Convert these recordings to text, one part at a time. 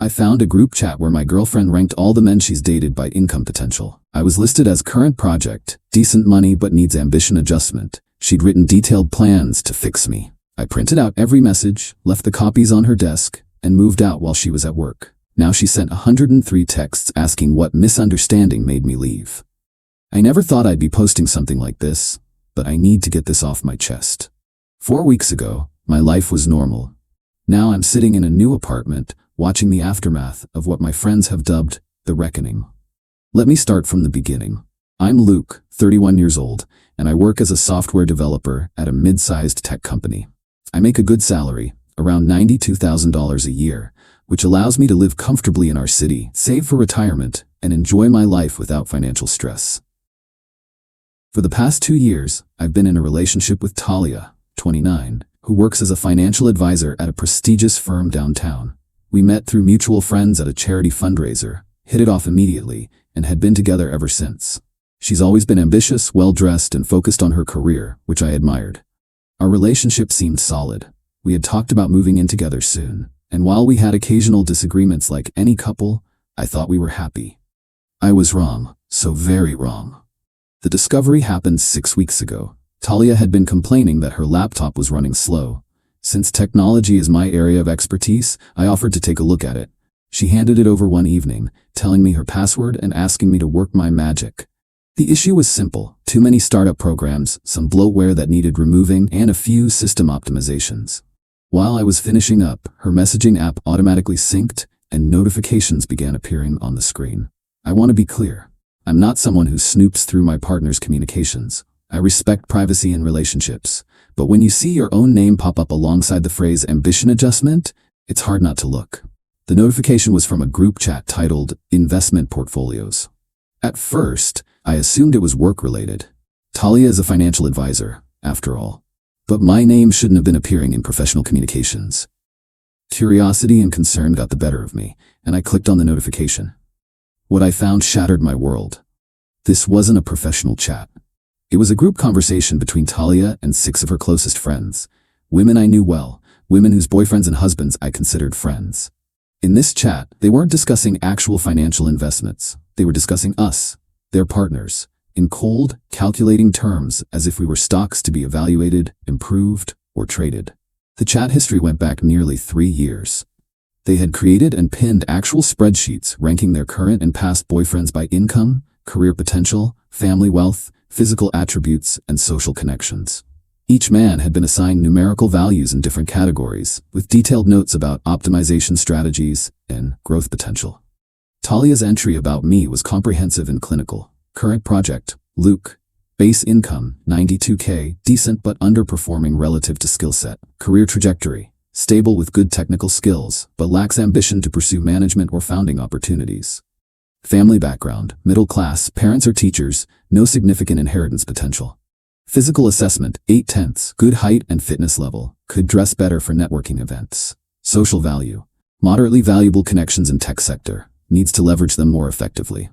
I found a group chat where my girlfriend ranked all the men she's dated by income potential. I was listed as current project, decent money but needs ambition adjustment. She'd written detailed plans to fix me. I printed out every message, left the copies on her desk, and moved out while she was at work. Now she sent 103 texts asking what misunderstanding made me leave. I never thought I'd be posting something like this, but I need to get this off my chest. 4 weeks ago, my life was normal. Now I'm sitting in a new apartment, watching the aftermath of what my friends have dubbed the reckoning. Let me start from the beginning. I'm Luke, 31 years old, and I work as a software developer at a mid-sized tech company. I make a good salary, around $92,000 a year, which allows me to live comfortably in our city, save for retirement, and enjoy my life without financial stress. For the past 2 years, I've been in a relationship with Talia, 29, who works as a financial advisor at a prestigious firm downtown. We met through mutual friends at a charity fundraiser, hit it off immediately, and had been together ever since. She's always been ambitious, well-dressed, and focused on her career, which I admired. Our relationship seemed solid. We had talked about moving in together soon, and while we had occasional disagreements like any couple, I thought we were happy. I was wrong, so very wrong. The discovery happened 6 weeks ago. Talia had been complaining that her laptop was running slow. Since technology is my area of expertise, I offered to take a look at it. She handed it over one evening, telling me her password and asking me to work my magic. The issue was simple: too many startup programs, some bloatware that needed removing, and a few system optimizations. While I was finishing up, her messaging app automatically synced, and notifications began appearing on the screen. I want to be clear. I'm not someone who snoops through my partner's communications. I respect privacy in relationships, but when you see your own name pop up alongside the phrase ambition adjustment, it's hard not to look. The notification was from a group chat titled Investment Portfolios. At first, I assumed it was work-related. Talia is a financial advisor, after all. But my name shouldn't have been appearing in professional communications. Curiosity and concern got the better of me, and I clicked on the notification. What I found shattered my world. This wasn't a professional chat. It was a group conversation between Talia and 6 of her closest friends. Women I knew well, women whose boyfriends and husbands I considered friends. In this chat, they weren't discussing actual financial investments. They were discussing us, their partners, in cold, calculating terms as if we were stocks to be evaluated, improved, or traded. The chat history went back nearly 3 years. They had created and pinned actual spreadsheets ranking their current and past boyfriends by income, career potential, family wealth, physical attributes, and social connections. Each man had been assigned numerical values in different categories, with detailed notes about optimization strategies and growth potential. Talia's entry about me was comprehensive and clinical. Current project, Luke. Base income, $92K, decent but underperforming relative to skill set. Career trajectory, stable with good technical skills, but lacks ambition to pursue management or founding opportunities. Family background, middle class, parents are teachers, no significant inheritance potential. Physical assessment, 8/10, good height and fitness level, could dress better for networking events. Social value, moderately valuable connections in tech sector, needs to leverage them more effectively.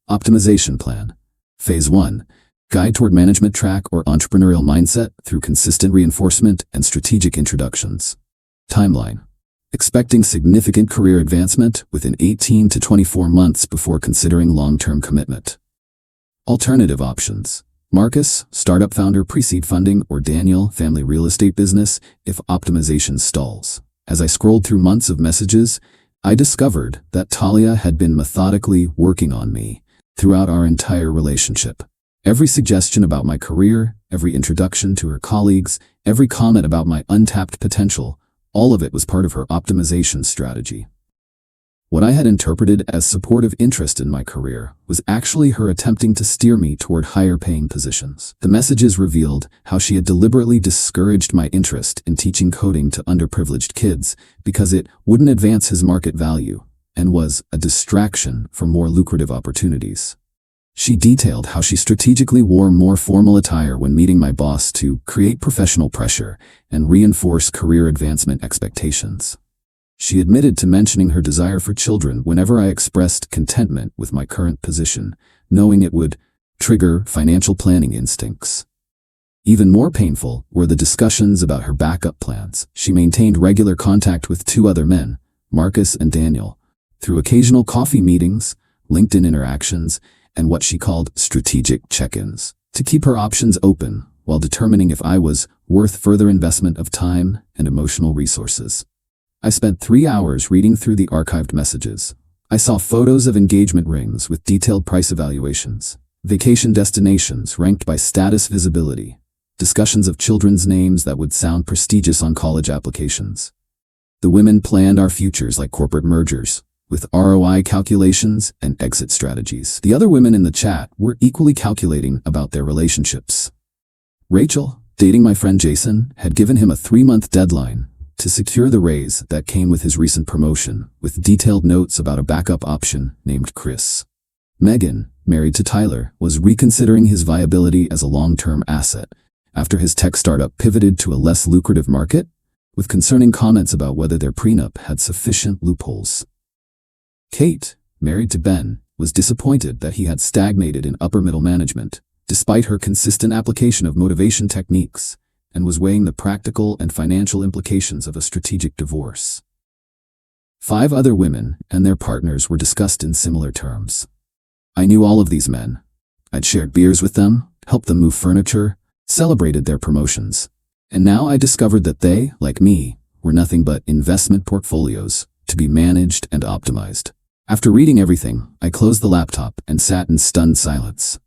Optimization plan. Phase 1, guide toward management track or entrepreneurial mindset through consistent reinforcement and strategic introductions. Timeline. Expecting significant career advancement within 18 to 24 months before considering long-term commitment. Alternative options. Marcus, startup founder, pre-seed funding, or Daniel, family real estate business, if optimization stalls. As I scrolled through months of messages, I discovered that Talia had been methodically working on me throughout our entire relationship. Every suggestion about my career, every introduction to her colleagues, every comment about my untapped potential, all of it was part of her optimization strategy. What I had interpreted as supportive interest in my career was actually her attempting to steer me toward higher-paying positions. The messages revealed how she had deliberately discouraged my interest in teaching coding to underprivileged kids because it wouldn't advance his market value and was a distraction from more lucrative opportunities. She detailed how she strategically wore more formal attire when meeting my boss to create professional pressure and reinforce career advancement expectations. She admitted to mentioning her desire for children whenever I expressed contentment with my current position, knowing it would trigger financial planning instincts. Even more painful were the discussions about her backup plans. She maintained regular contact with 2 other men, Marcus and Daniel, through occasional coffee meetings, LinkedIn interactions, and what she called strategic check-ins, to keep her options open while determining if I was worth further investment of time and emotional resources. I spent 3 hours reading through the archived messages. I saw photos of engagement rings with detailed price evaluations, vacation destinations ranked by status visibility, discussions of children's names that would sound prestigious on college applications. The women planned our futures like corporate mergers, with ROI calculations and exit strategies. The other women in the chat were equally calculating about their relationships. Rachel, dating my friend Jason, had given him a 3-month deadline to secure the raise that came with his recent promotion, with detailed notes about a backup option named Chris. Megan, married to Tyler, was reconsidering his viability as a long-term asset after his tech startup pivoted to a less lucrative market, with concerning comments about whether their prenup had sufficient loopholes. Kate, married to Ben, was disappointed that he had stagnated in upper-middle management, despite her consistent application of motivation techniques, and was weighing the practical and financial implications of a strategic divorce. 5 other women and their partners were discussed in similar terms. I knew all of these men. I'd shared beers with them, helped them move furniture, celebrated their promotions, and now I discovered that they, like me, were nothing but investment portfolios to be managed and optimized. After reading everything, I closed the laptop and sat in stunned silence.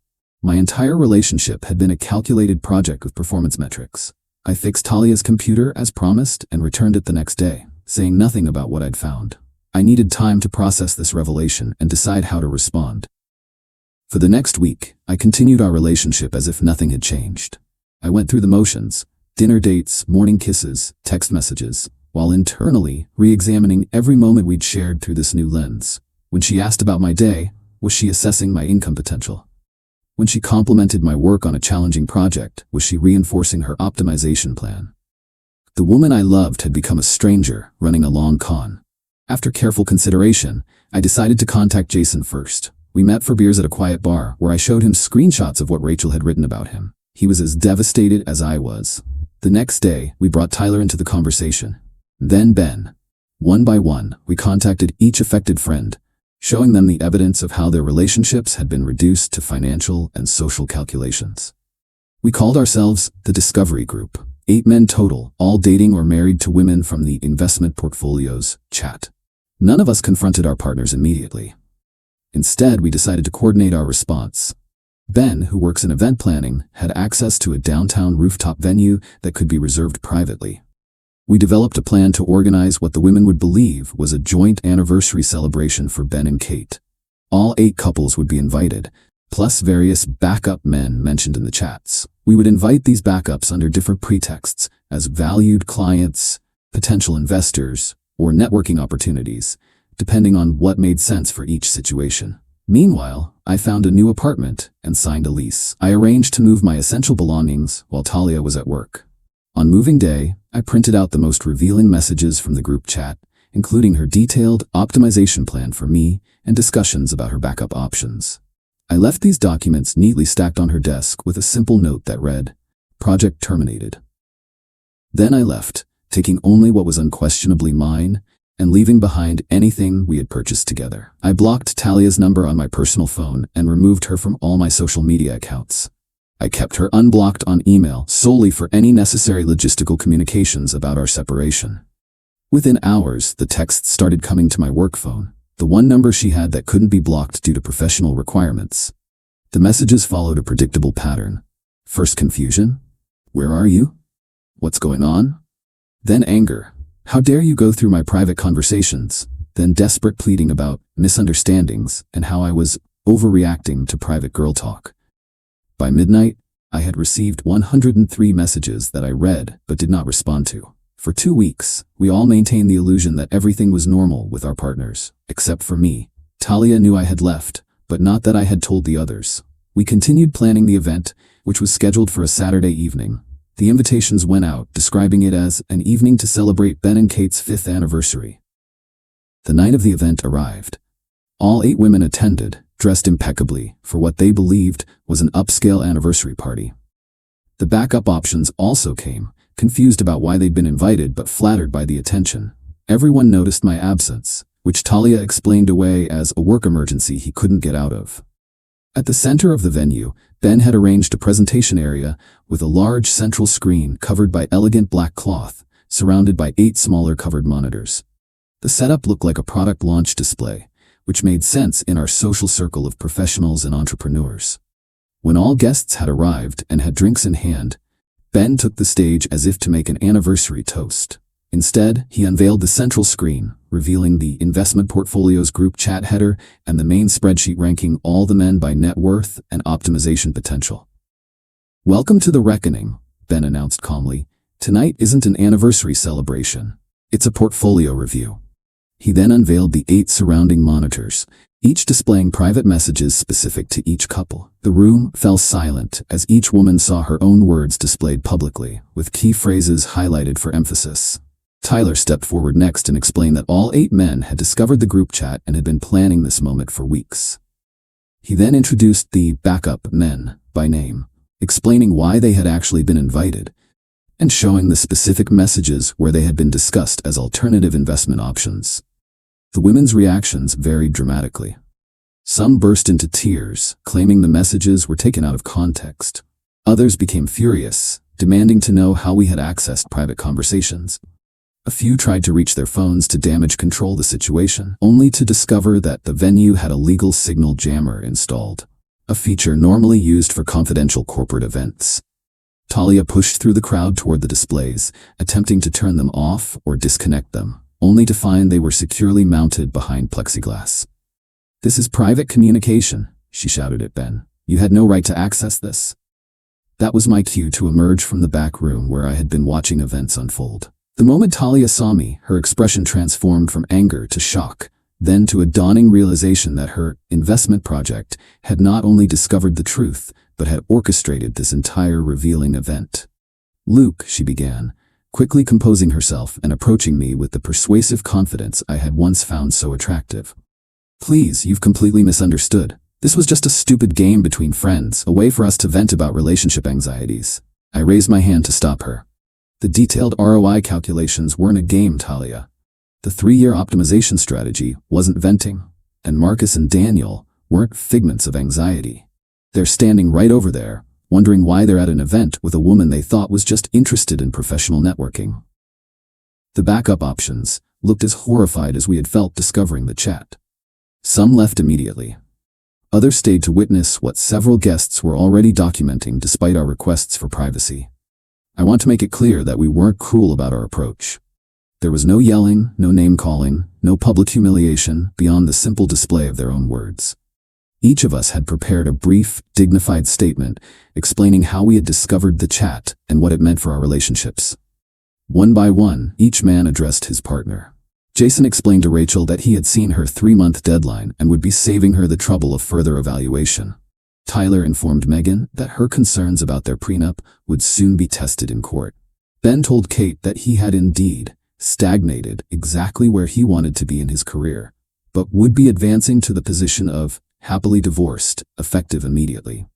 My entire relationship had been a calculated project with performance metrics. I fixed Talia's computer as promised and returned it the next day, saying nothing about what I'd found. I needed time to process this revelation and decide how to respond. For the next week, I continued our relationship as if nothing had changed. I went through the motions, dinner dates, morning kisses, text messages, while internally re-examining every moment we'd shared through this new lens. When she asked about my day, was she assessing my income potential? When she complimented my work on a challenging project, was she reinforcing her optimization plan? The woman I loved had become a stranger, running a long con. After careful consideration, I decided to contact Jason first. We met for beers at a quiet bar, where I showed him screenshots of what Rachel had written about him. He was as devastated as I was. The next day, we brought Tyler into the conversation. Then Ben. One by one, we contacted each affected friend, showing them the evidence of how their relationships had been reduced to financial and social calculations. We called ourselves the Discovery Group, 8 men total, all dating or married to women from the investment portfolios chat. None of us confronted our partners immediately. Instead, we decided to coordinate our response. Ben, who works in event planning, had access to a downtown rooftop venue that could be reserved privately. We developed a plan to organize what the women would believe was a joint anniversary celebration for Ben and Kate. All 8 couples would be invited, plus various backup men mentioned in the chats. We would invite these backups under different pretexts, as valued clients, potential investors, or networking opportunities, depending on what made sense for each situation. Meanwhile, I found a new apartment and signed a lease. I arranged to move my essential belongings while Talia was at work. On moving day, I printed out the most revealing messages from the group chat, including her detailed optimization plan for me and discussions about her backup options. I left these documents neatly stacked on her desk with a simple note that read, "Project terminated." Then I left, taking only what was unquestionably mine and leaving behind anything we had purchased together. I blocked Talia's number on my personal phone and removed her from all my social media accounts. I kept her unblocked on email solely for any necessary logistical communications about our separation. Within hours, the texts started coming to my work phone, the one number she had that couldn't be blocked due to professional requirements. The messages followed a predictable pattern. First confusion. Where are you? What's going on? Then anger. How dare you go through my private conversations? Then desperate pleading about misunderstandings and how I was overreacting to private girl talk. By midnight, I had received 103 messages that I read but did not respond to. For 2 weeks, we all maintained the illusion that everything was normal with our partners, except for me. Talia knew I had left, but not that I had told the others. We continued planning the event, which was scheduled for a Saturday evening. The invitations went out, describing it as an evening to celebrate Ben and Kate's 5th anniversary. The night of the event arrived. All 8 women attended, dressed impeccably for what they believed was an upscale anniversary party. The backup options also came, confused about why they'd been invited but flattered by the attention. Everyone noticed my absence, which Talia explained away as a work emergency he couldn't get out of. At the center of the venue, Ben had arranged a presentation area with a large central screen covered by elegant black cloth, surrounded by 8 smaller covered monitors. The setup looked like a product launch display, which made sense in our social circle of professionals and entrepreneurs. When all guests had arrived and had drinks in hand, Ben took the stage as if to make an anniversary toast. Instead, he unveiled the central screen, revealing the investment portfolio's group chat header and the main spreadsheet ranking all the men by net worth and optimization potential. "Welcome to the reckoning," Ben announced calmly. "Tonight isn't an anniversary celebration. It's a portfolio review." He then unveiled the 8 surrounding monitors, each displaying private messages specific to each couple. The room fell silent as each woman saw her own words displayed publicly, with key phrases highlighted for emphasis. Tyler stepped forward next and explained that all 8 men had discovered the group chat and had been planning this moment for weeks. He then introduced the backup men by name, explaining why they had actually been invited, and showing the specific messages where they had been discussed as alternative investment options. The women's reactions varied dramatically. Some burst into tears, claiming the messages were taken out of context. Others became furious, demanding to know how we had accessed private conversations. A few tried to reach their phones to damage control the situation, only to discover that the venue had a legal signal jammer installed, a feature normally used for confidential corporate events. Talia pushed through the crowd toward the displays, attempting to turn them off or disconnect them, only to find they were securely mounted behind plexiglass. "This is private communication," she shouted at Ben. "You had no right to access this." That was my cue to emerge from the back room where I had been watching events unfold. The moment Talia saw me, her expression transformed from anger to shock, then to a dawning realization that her investment project had not only discovered the truth, but had orchestrated this entire revealing event. "Luke," she began, quickly composing herself and approaching me with the persuasive confidence I had once found so attractive. "Please, you've completely misunderstood. This was just a stupid game between friends, a way for us to vent about relationship anxieties." I raised my hand to stop her. "The detailed ROI calculations weren't a game, Talia. The 3-year optimization strategy wasn't venting, and Marcus and Daniel weren't figments of anxiety. They're standing right over there, wondering why they're at an event with a woman they thought was just interested in professional networking." The backup options looked as horrified as we had felt discovering the chat. Some left immediately. Others stayed to witness what several guests were already documenting despite our requests for privacy. I want to make it clear that we weren't cruel about our approach. There was no yelling, no name-calling, no public humiliation beyond the simple display of their own words. Each of us had prepared a brief, dignified statement explaining how we had discovered the chat and what it meant for our relationships. One by one, each man addressed his partner. Jason explained to Rachel that he had seen her 3-month deadline and would be saving her the trouble of further evaluation. Tyler informed Megan that her concerns about their prenup would soon be tested in court. Ben told Kate that he had indeed stagnated exactly where he wanted to be in his career, but would be advancing to the position of happily divorced, effective immediately.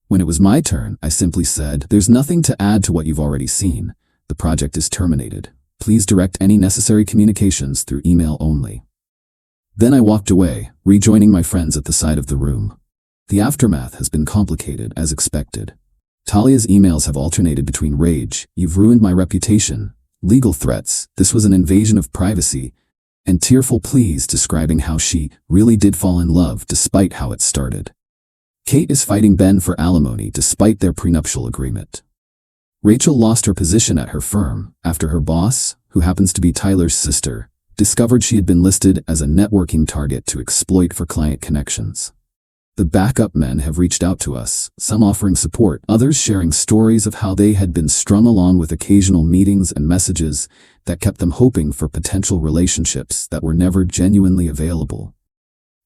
When it was my turn, I simply said, "There's nothing to add to what you've already seen. The project is terminated. Please direct any necessary communications through email only." Then I walked away, rejoining my friends at the side of the room. The aftermath has been complicated as expected. Talia's emails have alternated between rage, "You've ruined my reputation," legal threats, "This was an invasion of privacy," and tearful pleas describing how she really did fall in love despite how it started. Kate is fighting Ben for alimony despite their prenuptial agreement. Rachel lost her position at her firm after her boss, who happens to be Tyler's sister, discovered she had been listed as a networking target to exploit for client connections. The backup men have reached out to us, some offering support, others sharing stories of how they had been strung along with occasional meetings and messages that kept them hoping for potential relationships that were never genuinely available.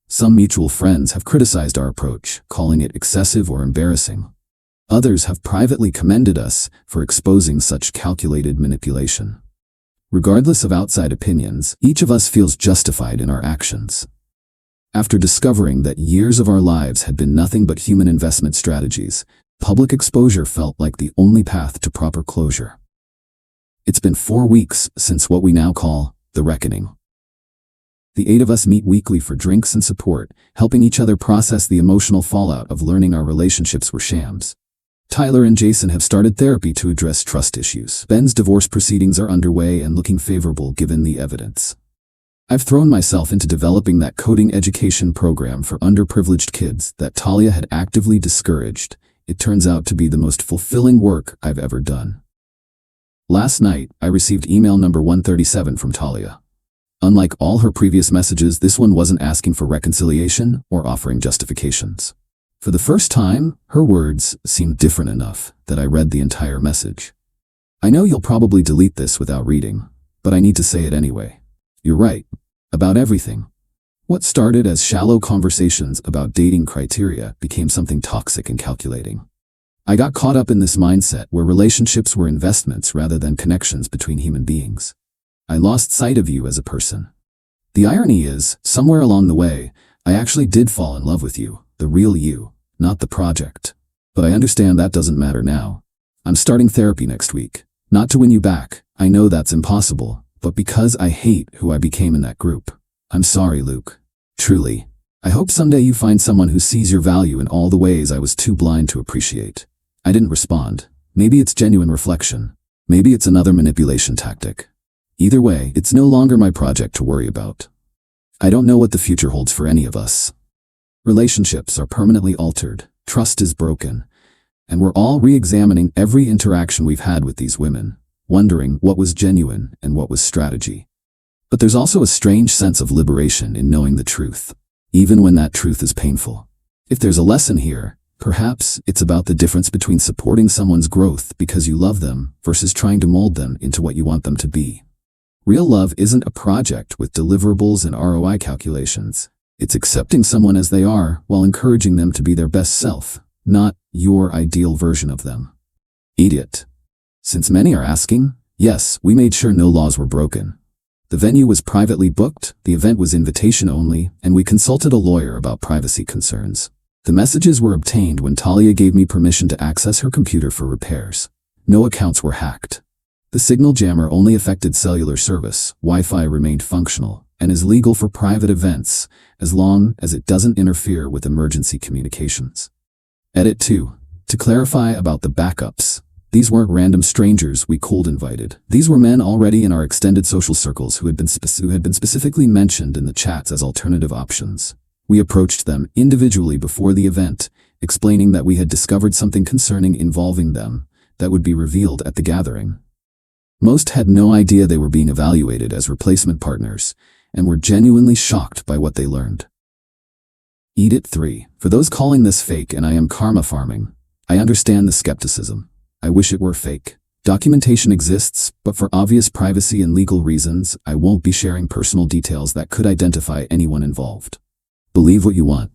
Some mutual friends have criticized our approach, calling it excessive or embarrassing. Others have privately commended us for exposing such calculated manipulation. Regardless of outside opinions, each of us feels justified in our actions. After discovering that years of our lives had been nothing but human investment strategies, public exposure felt like the only path to proper closure. It's been 4 weeks since what we now call the reckoning. The 8 of us meet weekly for drinks and support, helping each other process the emotional fallout of learning our relationships were shams. Tyler and Jason have started therapy to address trust issues. Ben's divorce proceedings are underway and looking favorable given the evidence. I've thrown myself into developing that coding education program for underprivileged kids that Talia had actively discouraged. It turns out to be the most fulfilling work I've ever done. Last night, I received email number 137 from Talia. Unlike all her previous messages, this one wasn't asking for reconciliation or offering justifications. For the first time, her words seemed different enough that I read the entire message. I know you'll probably delete this without reading, but I need to say it anyway. You're right. About everything. What started as shallow conversations about dating criteria became something toxic and calculating. I got caught up in this mindset where relationships were investments rather than connections between human beings. I lost sight of you as a person. The irony is, somewhere along the way, I actually did fall in love with you, the real you, not the project. But I understand that doesn't matter now. I'm starting therapy next week. Not to win you back, I know that's impossible, but because I hate who I became in that group. I'm sorry, Luke. Truly. I hope someday you find someone who sees your value in all the ways I was too blind to appreciate. I didn't respond. Maybe it's genuine reflection. Maybe it's another manipulation tactic. Either way, it's no longer my project to worry about. I don't know what the future holds for any of us. Relationships are permanently altered, trust is broken, and we're all re-examining every interaction we've had with these women, wondering what was genuine and what was strategy. But there's also a strange sense of liberation in knowing the truth, even when that truth is painful. If there's a lesson here, perhaps it's about the difference between supporting someone's growth because you love them versus trying to mold them into what you want them to be. Real love isn't a project with deliverables and ROI calculations. It's accepting someone as they are while encouraging them to be their best self, not your ideal version of them. Idiot. Since many are asking, yes, we made sure no laws were broken. The venue was privately booked, the event was invitation only, and we consulted a lawyer about privacy concerns. The messages were obtained when Talia gave me permission to access her computer for repairs. No accounts were hacked. The signal jammer only affected cellular service, Wi-Fi remained functional, and is legal for private events, as long as it doesn't interfere with emergency communications. Edit 2. To clarify about the backups, these weren't random strangers we cold invited. These were men already in our extended social circles who had been specifically mentioned in the chats as alternative options. We approached them individually before the event, explaining that we had discovered something concerning involving them that would be revealed at the gathering. Most had no idea they were being evaluated as replacement partners, and were genuinely shocked by what they learned. Edit 3. For those calling this fake and I am karma farming, I understand the skepticism. I wish it were fake. Documentation exists, but for obvious privacy and legal reasons, I won't be sharing personal details that could identify anyone involved. Believe what you want.